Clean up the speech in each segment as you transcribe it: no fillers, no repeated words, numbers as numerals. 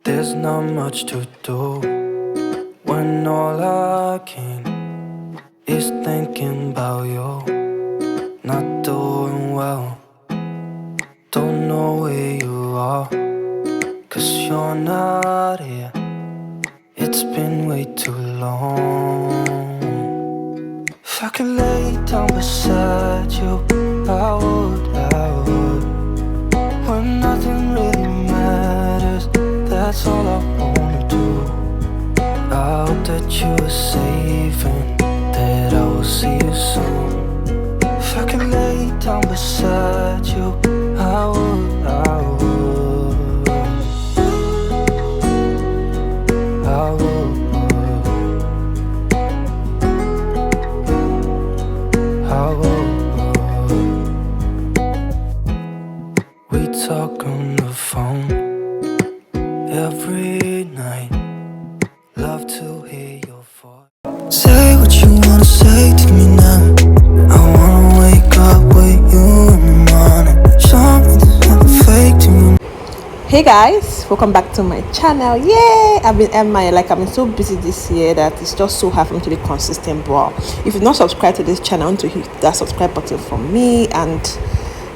There's not much to do when all I can is thinking about you. Not doing well, don't know where you are, 'cause you're not here. It's been way too long. If I could lay down beside you, I would, when nothing really matters, that's all I wanna do. I hope that you are safe and that I will see you soon. If I could lay down beside you, I would, I would, I would, I would. We talk on the phone every night. Love to hear your voice. Say what you wanna say to me now. I wanna wake up with you in the morning. Show me there's nothing fake to me. Hey guys, welcome back to my channel. Yay! I've been so busy this year that it's just so hard for me to be consistent. But if you've not subscribed to this channel, I want to hit that subscribe button for me, and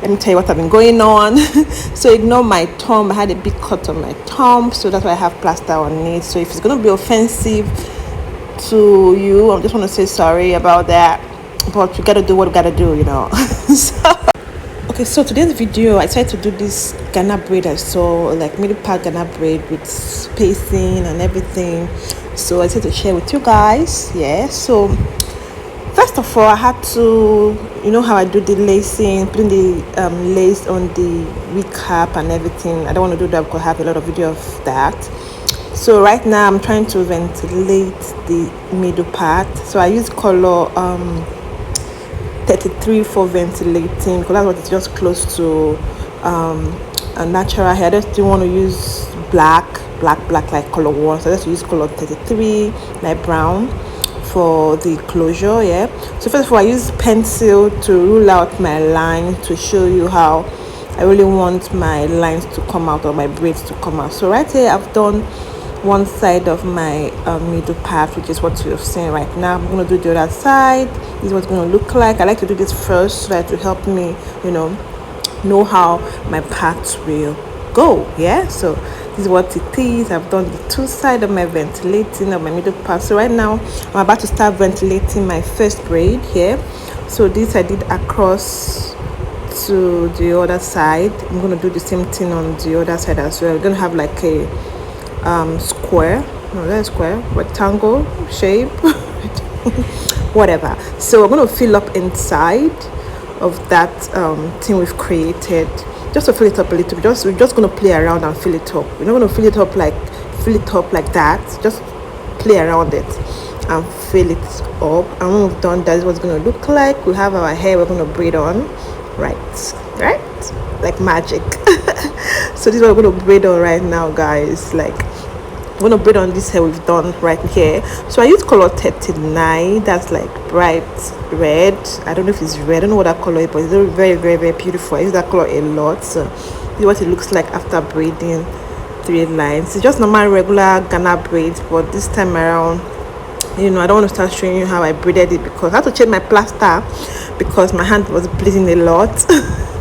let me tell you what I've been going on. So ignore my thumb. I had a big cut on my thumb, so that's why I have plaster on it. So if it's gonna be offensive to you, I just want to say sorry about that. But we gotta do what we gotta do, you know. Okay, so today's video, I decided to do this Ghana braid. I saw like middle part Ghana braid with spacing and everything. So I decided to share with you guys. Yeah, so first of all, I had to, you know how I do the lacing, putting the lace on the wig cap and everything. I don't want to do that because I have a lot of video of that. So right now I'm trying to ventilate the middle part. So I use color 33 for ventilating because that's what is just close to a natural hair. I just didn't want to use black like color 1, so I just use color 33 like brown for the closure. Yeah, so first of all I use pencil to rule out my line to show you how I really want my lines to come out or my braids to come out. So right here I've done one side of my middle part, which is what you're seeing right now. I'm going to do the other side. This is what it's going to look like. I like to do this first so that to help me, you know how my parts will go. Yeah, so this is what it is. I've done the two sides of my ventilating of my middle part. So right now I'm about to start ventilating my first braid here. So this I did across to the other side. I'm going to do the same thing on the other side as well. We're going to have like a square, no, that's square, rectangle shape, whatever. So we're going to fill up inside of that thing we've created, just to fill it up a little bit. We're just going to play around and fill it up. We're not going to fill it up like that. Just play around it and fill it up. And when we've done that, is what it's going to look like. We have our hair we're going to braid on, right, like magic. So this is what we're going to braid on right now, guys. Like I'm going to braid on this hair we've done right here. So I use color 39. That's like bright red. I don't know if it's red, I don't know what that color is, but it's very, very, very beautiful. I use that color a lot. So this is what it looks like after braiding 3 lines. It's just normal regular Ghana braids, but this time around, you know, I don't want to start showing you how I braided it because I had to change my plaster because my hand was bleeding a lot.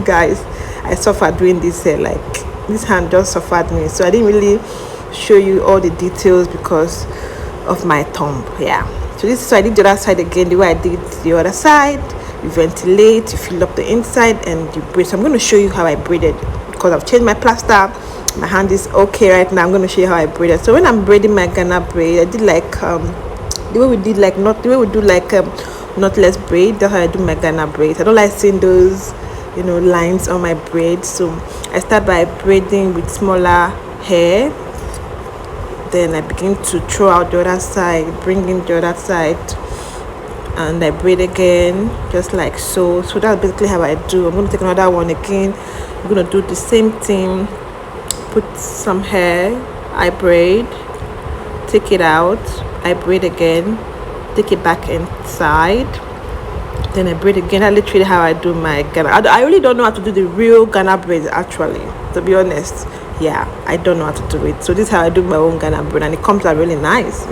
Guys, I suffered doing this hair. Like this hand just suffered me, so I didn't really show you all the details because of my thumb. Yeah, so I did the other side again the way I did the other side. You ventilate, you fill up the inside, and you braid. So I'm going to show you how I braided because I've changed my plaster. My hand is okay right now. I'm going to show you how I braided. So when I'm braiding my Ghana braid, I did like the way we do like knotless braid. That's how I do my Ghana braids. I don't like seeing those, you know, lines on my braid. So I start by braiding with smaller hair, then I begin to throw out the other side, bring in the other side, and I braid again just like so. So that's basically how I do. I'm going to take another one again. I'm going to do the same thing. Put some hair, I braid, take it out, I braid again, take it back inside, then I braid again. That's literally how I do my Ghana. I really don't know how to do the real Ghana braids, actually, to be honest. yeah, I don't know how to do it. So this is how I do my own Ghana braid, and it comes out really nice,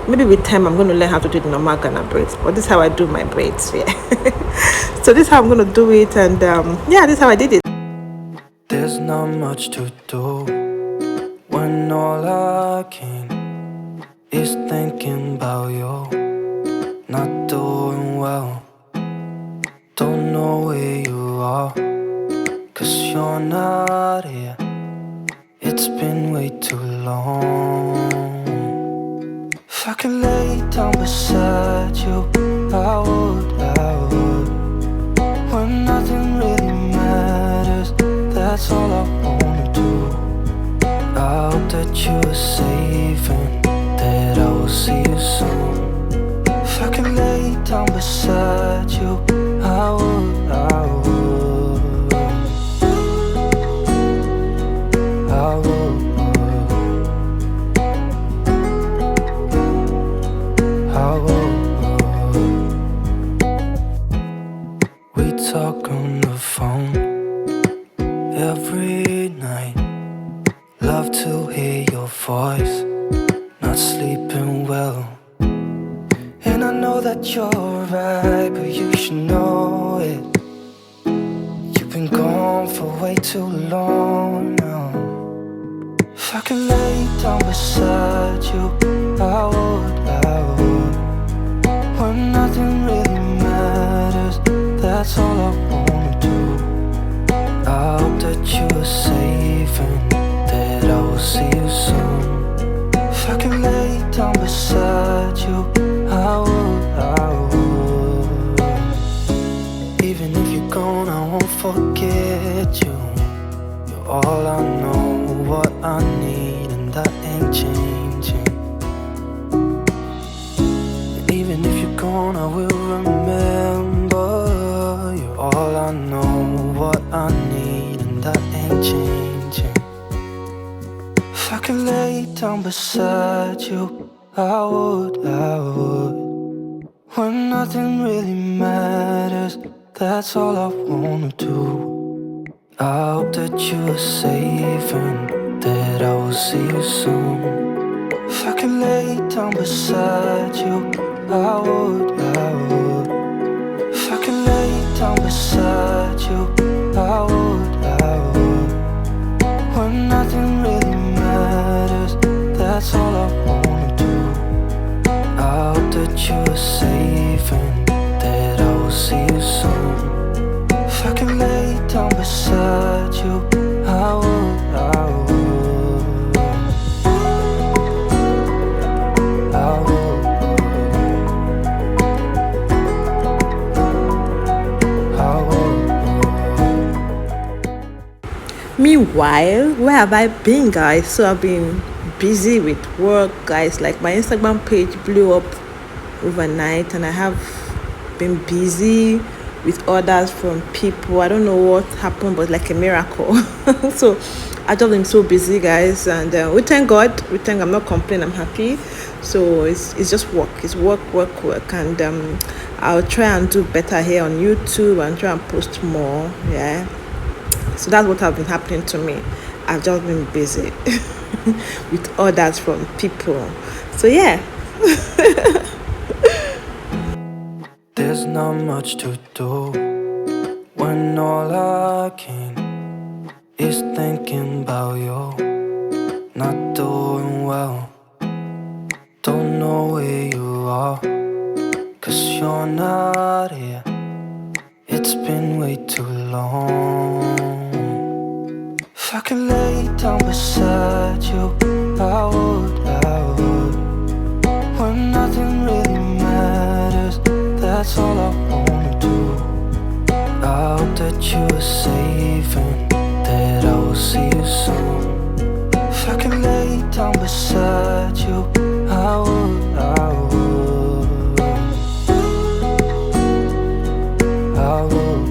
Maybe with time I'm going to learn how to do the normal Ghana braids, but this is how I do my braids. Yeah. So this is how I'm going to do it, and yeah, this is how I did it. There's not much to do when all I can is thinking about you. Not doing well, don't know where you are, 'cause you're not here. It's been way too long. If I could lay down beside you, I would, when nothing really matters, that's all I wanna do. I hope that you are safe and that I will see you soon. If I could lay down beside you, I would, I would, I would, I would. We talk on the phone every night. Love to hear your voice, not sleeping well. And I know that you're right, but you should know it. You've been gone for way too long now. If I could lay down beside you, I would, when nothing really matters, that's all I wanna do. I hope that you are safe and that I will see you soon. If I could lay down beside you, I would, I would. Even if you're gone, I won't forget you. You're all I know, what I need, and that ain't changing. Even if you're gone, I will remember. You're all I know, what I need, and that ain't changing. If I could lay down beside you, I would, when nothing really matters, that's all I wanna do. I hope that you are safe and that I will see you soon. If I could lay down beside you, I would, if I could lay down beside you, I would, when nothing really matters, that's all I wanna do. I hope that you are safe and that I will see you soon. If I could lay down beside you, I would, I would, I would, I would. Meanwhile, where have I been, guys? So I've been busy with work, guys. Like my Instagram page blew up overnight, and I have been busy with orders from people. I don't know what happened, but like a miracle. So I've just been so busy, guys, and we thank God. We thank. I'm not complaining. I'm happy. So it's just work. It's work, and I'll try and do better here on YouTube and try and post more. Yeah. So that's what has been happening to me. I've just been busy with orders from people. So yeah. There's not much to do when all I can is thinking about you. Not doing well, don't know where you are, 'cause you're not here. It's been way too long. If I could lay down beside you, I would, when nothing really matters, that's all I wanna do. I hope that you are safe and that I will see you soon. If I could lay down beside you, I would, I would, I would,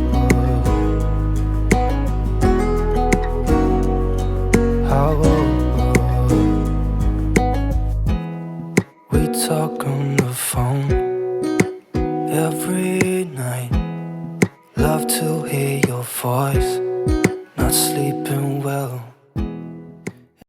I would. We talk on the phone every night. Love to hear your voice,